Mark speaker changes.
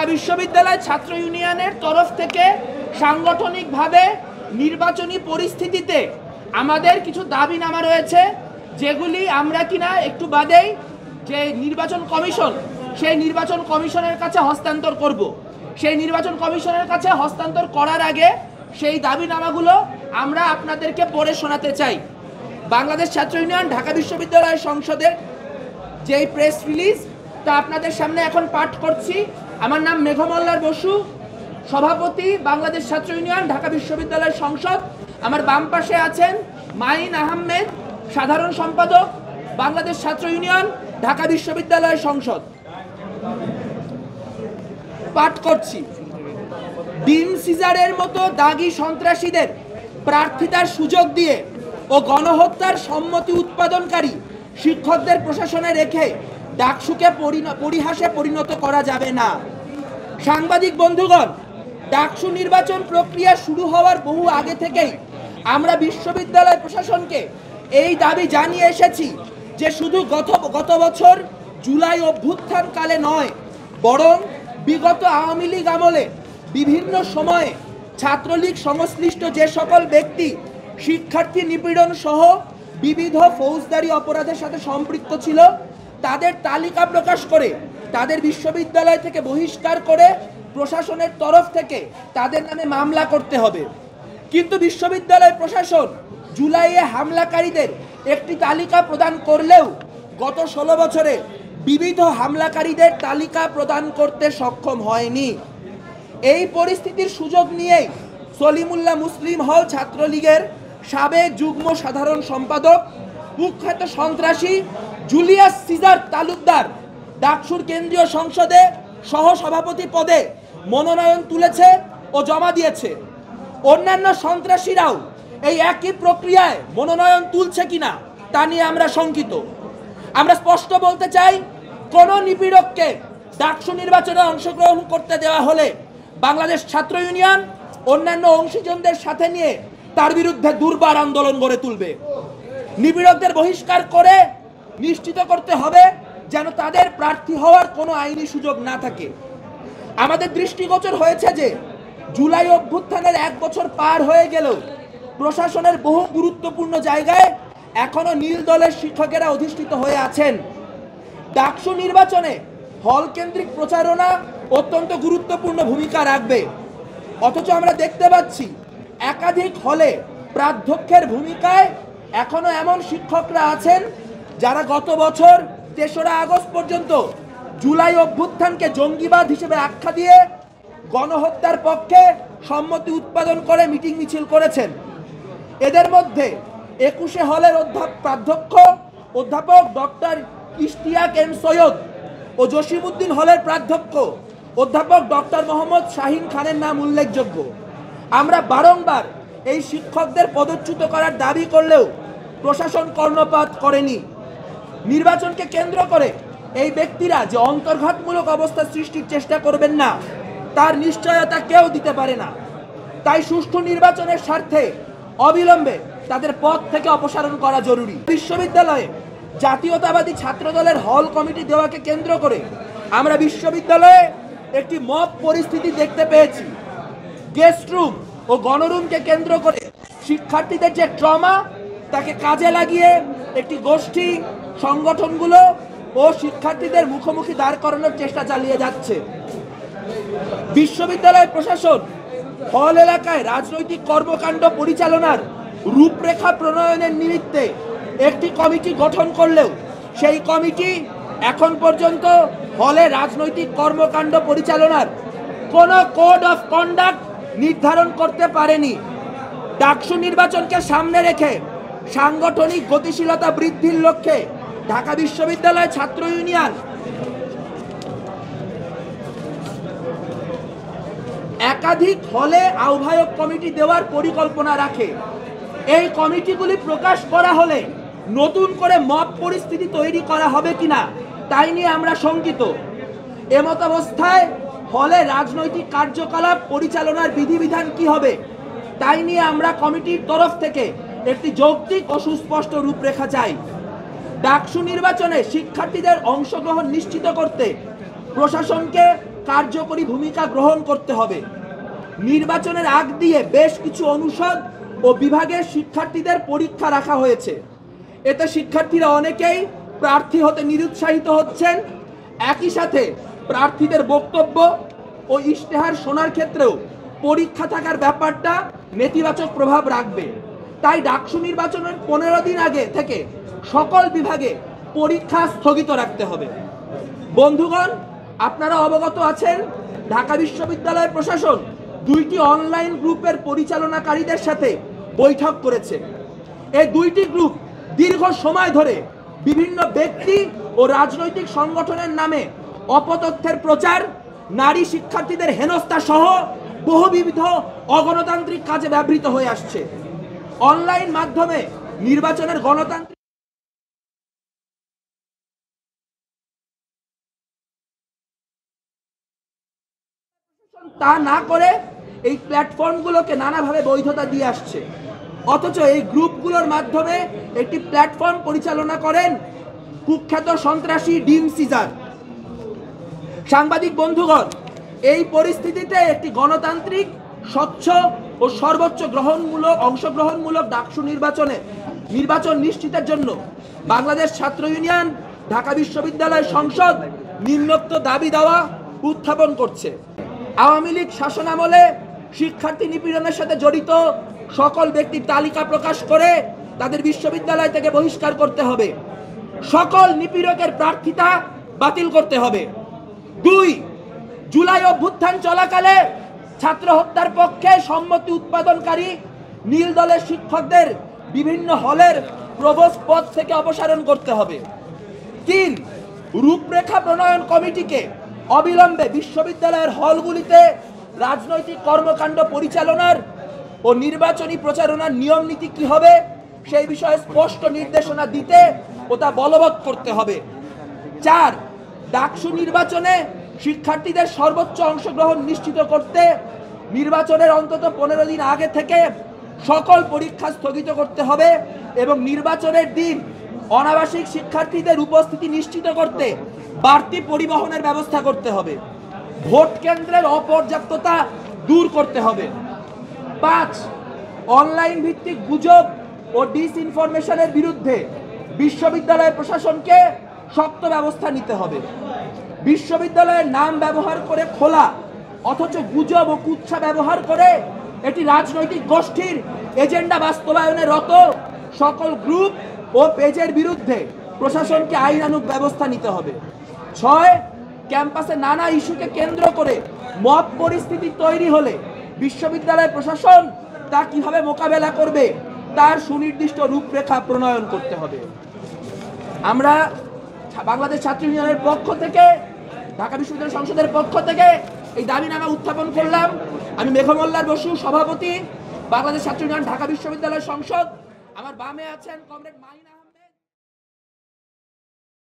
Speaker 1: ঢাকা বিশ্ববিদ্যালয় ছাত্র ইউনিয়নের তরফ থেকে সাংগঠনিকভাবে নির্বাচনী পরিস্থিতিতে আমাদের কিছু দাবিনামা রয়েছে, যেগুলি আমরা কিনা একটু বাদেই যে নির্বাচন কমিশন, সেই নির্বাচন কমিশনের কাছে হস্তান্তর করব। সেই নির্বাচন কমিশনের কাছে হস্তান্তর করার আগে সেই দাবিনামাগুলো আমরা আপনাদেরকে পড়ে শোনাতে চাই। বাংলাদেশ ছাত্র ইউনিয়ন ঢাকা বিশ্ববিদ্যালয় সংসদের যেই প্রেস রিলিজ, তা আপনাদের সামনে এখন পাঠ করছি। আমার নাম মেঘমল্লার বসু, সভাপতি বাংলাদেশ ছাত্র ইউনিয়ন ঢাকা বিশ্ববিদ্যালয় সংসদ। আমার বাম পাশে আছেন মাইন আহমেদ, সাধারণ সম্পাদক বাংলাদেশ ছাত্র ইউনিয়ন ঢাকা বিশ্ববিদ্যালয় সংসদ। পাঠ করছি। ডিন সিজারের মতো দাগী সন্ত্রাসীদের প্রার্থিতার সুযোগ দিয়ে ও গণহত্যার সম্মতি উৎপাদনকারী শিক্ষকদের প্রশাসনে রেখে ডাকসুকে পরিহাসে পরিণত করা যাবে না। সাংবাদিক বন্ধুগণ, ডাকসু নির্বাচন প্রক্রিয়া শুরু হওয়ার বহু আগে থেকেই আমরা বিশ্ববিদ্যালয় প্রশাসনকে এই দাবি জানিয়ে এসেছি যে শুধু গত বছর জুলাই অভ্যুত্থানকালে নয়, বরং বিগত আওয়ামী লীগ আমলে বিভিন্ন সময়ে ছাত্রলীগ সংশ্লিষ্ট যে সকল ব্যক্তি শিক্ষার্থী নিপীড়ন সহ বিবিধ ফৌজদারি অপরাধের সাথে সম্পৃক্ত ছিল, তাদের তালিকা প্রকাশ করে তাদের বিশ্ববিদ্যালয় থেকে বহিষ্কার করে প্রশাসনের তরফ থেকে তাদের নামে মামলা করতে হবে। কিন্তু বিশ্ববিদ্যালয় প্রশাসন জুলাইয়ে হামলাকারীদের একটি তালিকা প্রদান করলেও গত 16 বছরে বিবিধ হামলাকারীদের তালিকা প্রদান করতে সক্ষম হয়নি। এই পরিস্থিতির সুযোগ নিয়েই সলিমুল্লাহ মুসলিম হল ছাত্রলীগের সাবেক যুগ্ম সাধারণ সম্পাদক কুখ্যাত সন্ত্রাসী জুলিয়াস সিজার তালুকদার ডাকসুর কেন্দ্রীয় সংসদে সহসভাপতি পদে মনোনয়ন তুলেছে ও জমা দিয়েছে। অন্যান্য সন্ত্রাসীরাও এই একই প্রক্রিয়ায় মনোনয়ন তুলছে কিনা তা নিয়ে আমরা শঙ্কিত। আমরা স্পষ্ট বলতে চাই, কোন নিপীড়ককে ডাকসু নির্বাচনে অংশগ্রহণ করতে দেওয়া হলে বাংলাদেশ ছাত্র ইউনিয়ন অন্যান্য অংশীজনদের সাথে নিয়ে তার বিরুদ্ধে দুর্বার আন্দোলন গড়ে তুলবে। নিপীড়কদের বহিষ্কার করে নিশ্চিত করতে হবে যেন তাদের প্রার্থী হওয়ার কোনো আইনি সুযোগ না থাকে। আমাদের দৃষ্টিগোচর হয়েছে যে জুলাই অভ্যুত্থানের 1 বছর পার হয়ে গেলেও প্রশাসনের বহু গুরুত্বপূর্ণ জায়গায় এখনো নীল দলের শিক্ষকেরা অধিষ্ঠিত হয়ে আছেন। ডাকসু নির্বাচনে হল কেন্দ্রিক প্রচারণা অত্যন্ত গুরুত্বপূর্ণ ভূমিকা রাখবে, অথচ আমরা দেখতে পাচ্ছি একাধিক হলে প্রাধ্যক্ষের ভূমিকায় এখনো এমন শিক্ষকরা আছেন যারা গত বছর 3রা আগস্ট পর্যন্ত জুলাই অভ্যুত্থানকে জঙ্গিবাদ হিসেবে আখ্যা দিয়ে গণহত্যার পক্ষে সম্মতি উৎপাদন করে মিটিং মিছিল করেছেন। এদের মধ্যে 21 হলের প্রাধ্যক্ষ অধ্যাপক ডক্টর ইশতিয়াক এম সৈয়দ ও জসিমউদ্দিন হলের প্রাধ্যক্ষ অধ্যাপক ডক্টর মোহাম্মদ শাহিন খানের নাম উল্লেখযোগ্য। আমরা বারংবার এই শিক্ষকদের পদচ্যুত করার দাবি করলেও প্রশাসন কর্ণপাত করেনি। নির্বাচনকে কেন্দ্র করে এই ব্যক্তিরা যে অন্তর্ঘাতমূলক অবস্থা সৃষ্টির চেষ্টা করবেন না, তার নিশ্চয়তা কেউ দিতে পারে না। তাই সুষ্ঠু নির্বাচনের স্বার্থে অবিলম্বে তাদের পদ থেকে অপসারণ করা জরুরি। বিশ্ববিদ্যালয়ে জাতীয়তাবাদী ছাত্রদলের হল কমিটি দেওয়াকে কেন্দ্র করে আমরা বিশ্ববিদ্যালয়ে একটি মব পরিস্থিতি দেখতে পেয়েছি। গেস্ট রুম ও গণরুমকে কেন্দ্র করে শিক্ষার্থীদের যে ট্রমা, তাকে কাজে লাগিয়ে একটি গোষ্ঠী সংগঠনগুলো ও শিক্ষার্থীদের মুখোমুখি দাঁড় করানোর চেষ্টা চালিয়ে যাচ্ছে। বিশ্ববিদ্যালয় প্রশাসন হল এলাকায় রাজনৈতিক কর্মকাণ্ড পরিচালনার রূপরেখা প্রণয়নের নিমিত্তে একটি কমিটি গঠন করলেও সেই কমিটি এখন পর্যন্ত হলে রাজনৈতিক কর্মকাণ্ড পরিচালনার কোনো কোড অফ কন্ডাক্ট নির্ধারণ করতে পারেনি। ডাকসু নির্বাচনকে সামনে রেখে সাংগঠনিক গতিশীলতা বৃদ্ধির লক্ষ্যে ঢাকা বিশ্ববিদ্যালয় ছাত্র ইউনিয়ন একাধিক হলে আহ্বায়ক কমিটি দেওয়ার পরিকল্পনা রাখে। এই কমিটিগুলি প্রকাশ করা হলে নতুন করে মব পরিস্থিতি তৈরি করা হবে কিনা তাই নিয়ে আমরা শঙ্কিত। এমত অবস্থায় হলে রাজনৈতিক কার্যকলাপ পরিচালনার বিধিবিধান কি হবে তাই নিয়ে আমরা কমিটির তরফ থেকে একটি যৌক্তিক ও সুস্পষ্ট রূপরেখা চাই। ডাকসু নির্বাচনে শিক্ষার্থীদের অংশগ্রহণ নিশ্চিত করতে প্রশাসনকে কার্যকরী ভূমিকা গ্রহণ করতে হবে। নির্বাচনের আগ দিয়ে বেশ কিছু অনুষদ ও বিভাগের শিক্ষার্থীদের পরীক্ষা রাখা হয়েছে। এতে শিক্ষার্থীরা অনেকেই প্রার্থী হতে নিরুৎসাহিত হচ্ছেন। একই সাথে প্রার্থীদের বক্তব্য ও ইশতেহার শোনার ক্ষেত্রেও পরীক্ষা থাকার ব্যাপারটা নেতিবাচক প্রভাব রাখবে। তাই ডাকসু নির্বাচনের 15 দিন আগে থেকে সকল বিভাগে পরীক্ষা স্থগিত রাখতে হবে। বন্ধুগণ, আপনারা অবগত আছেন ঢাকা বিশ্ববিদ্যালয় প্রশাসন 2টি অনলাইন গ্রুপের পরিচালনাকারীদের সাথে বৈঠক করেছে। এই 2টি গ্রুপ দীর্ঘ সময় ধরে বিভিন্ন ব্যক্তি ও রাজনৈতিক সংগঠনের নামে অপতথ্যের প্রচার, নারী শিক্ষার্থীদের হেনস্থা সহ বহুবিধ অগণতান্ত্রিক কাজে ব্যবহৃত হয়ে আসছে। অনলাইন মাধ্যমে নির্বাচনের গণতান্ত্রিক তা না করে এই প্ল্যাটফর্মগুলোকে নানাভাবে বৈধতা দিয়ে আসছে। অথচ এই গ্রুপগুলোর মাধ্যমে একটি প্ল্যাটফর্ম পরিচালনা করেন কুখ্যাত সন্ত্রাসী ডিম সিজার। সাংবাদিক বন্ধুগণ, এই পরিস্থিতিতে একটি গণতান্ত্রিক, স্বচ্ছ ও সর্বোচ্চ অংশগ্রহণমূলক ডাকসু নির্বাচন নিশ্চিতের জন্য বাংলাদেশ ছাত্র ইউনিয়ন ঢাকা বিশ্ববিদ্যালয় সংসদ নিম্নোক্ত দাবি দাওয়া উত্থাপন করছে। আওয়ামী লীগ শাসনামলে শিক্ষার্থী নিপীড়নের সাথে জড়িত সকল ব্যক্তির তালিকা প্রকাশ করে তাদের বিশ্ববিদ্যালয় থেকে বহিষ্কার করতে হবে। সকল নিপীড়কের প্রার্থিতা বাতিল করতে হবে। 2, জুলাই অভ্যুত্থান চলাকালে ছাত্র হত্যার পক্ষে সম্মতি উৎপাদনকারী নীল দলের শিক্ষকদের বিভিন্ন হলের প্রভোস্ট পদ থেকে অপসারণ করতে হবে। 3, রূপরেখা প্রণয়ন কমিটিকে অবিলম্বে বিশ্ববিদ্যালয়ের হলগুলিতে রাজনৈতিক কর্মকাণ্ড পরিচালনার ও নির্বাচনী প্রচারণার নিয়ম নীতি কি হবে সেই বিষয়ে স্পষ্ট নির্দেশনা দিতে ও তা বলবৎ করতে হবে। 4, ডাকসু নির্বাচনে শিক্ষার্থীদের সর্বোচ্চ অংশগ্রহণ নিশ্চিত করতে নির্বাচনের অন্তত 15 দিন আগে থেকে সকল পরীক্ষা স্থগিত করতে হবে এবং নির্বাচনের দিন অনাবাসিক শিক্ষার্থীদের উপস্থিতি নিশ্চিত করতে বাড়তি পরিবহনের ব্যবস্থা করতে হবে। ভোট কেন্দ্রের অপর্যাপ্ততা দূর করতে হবে। 5, অনলাইন ভিত্তিক গুজব ও ডিসইনফরমেশনের বিরুদ্ধে বিশ্ববিদ্যালয় প্রশাসনকে শক্ত ব্যবস্থা নিতে হবে। বিশ্ববিদ্যালয়ের নাম ব্যবহার করে খোলা অথচ গুজব ও কুৎসা ব্যবহার করে এটি রাজনৈতিক গোষ্ঠীর এজেন্ডা বাস্তবায়নে রত সকল গ্রুপ ও পেজের বিরুদ্ধে প্রশাসনকে আইনানুগ ব্যবস্থা নিতে হবে। 6, ক্যাম্পাসে নানা ইস্যুকে কেন্দ্র করে মব পরিস্থিতি তৈরি হলে বিশ্ববিদ্যালয় প্রশাসন তা কিভাবে মোকাবেলা করবে তার সুনির্দিষ্ট রূপরেখা প্রণয়ন করতে হবে। আমরা বাংলাদেশ ছাত্র ইউনিয়নের পক্ষ থেকে, ঢাকা বিশ্ববিদ্যালয় সংসদের পক্ষ থেকে এই দাবিনামা উত্থাপন করলাম। আমি মেঘমল্লার বসু, সভাপতি, বাংলাদেশ ছাত্র ইউনিয়ন ঢাকা বিশ্ববিদ্যালয় সংসদ। আমার বামে আছেন কমরেড মাইনা।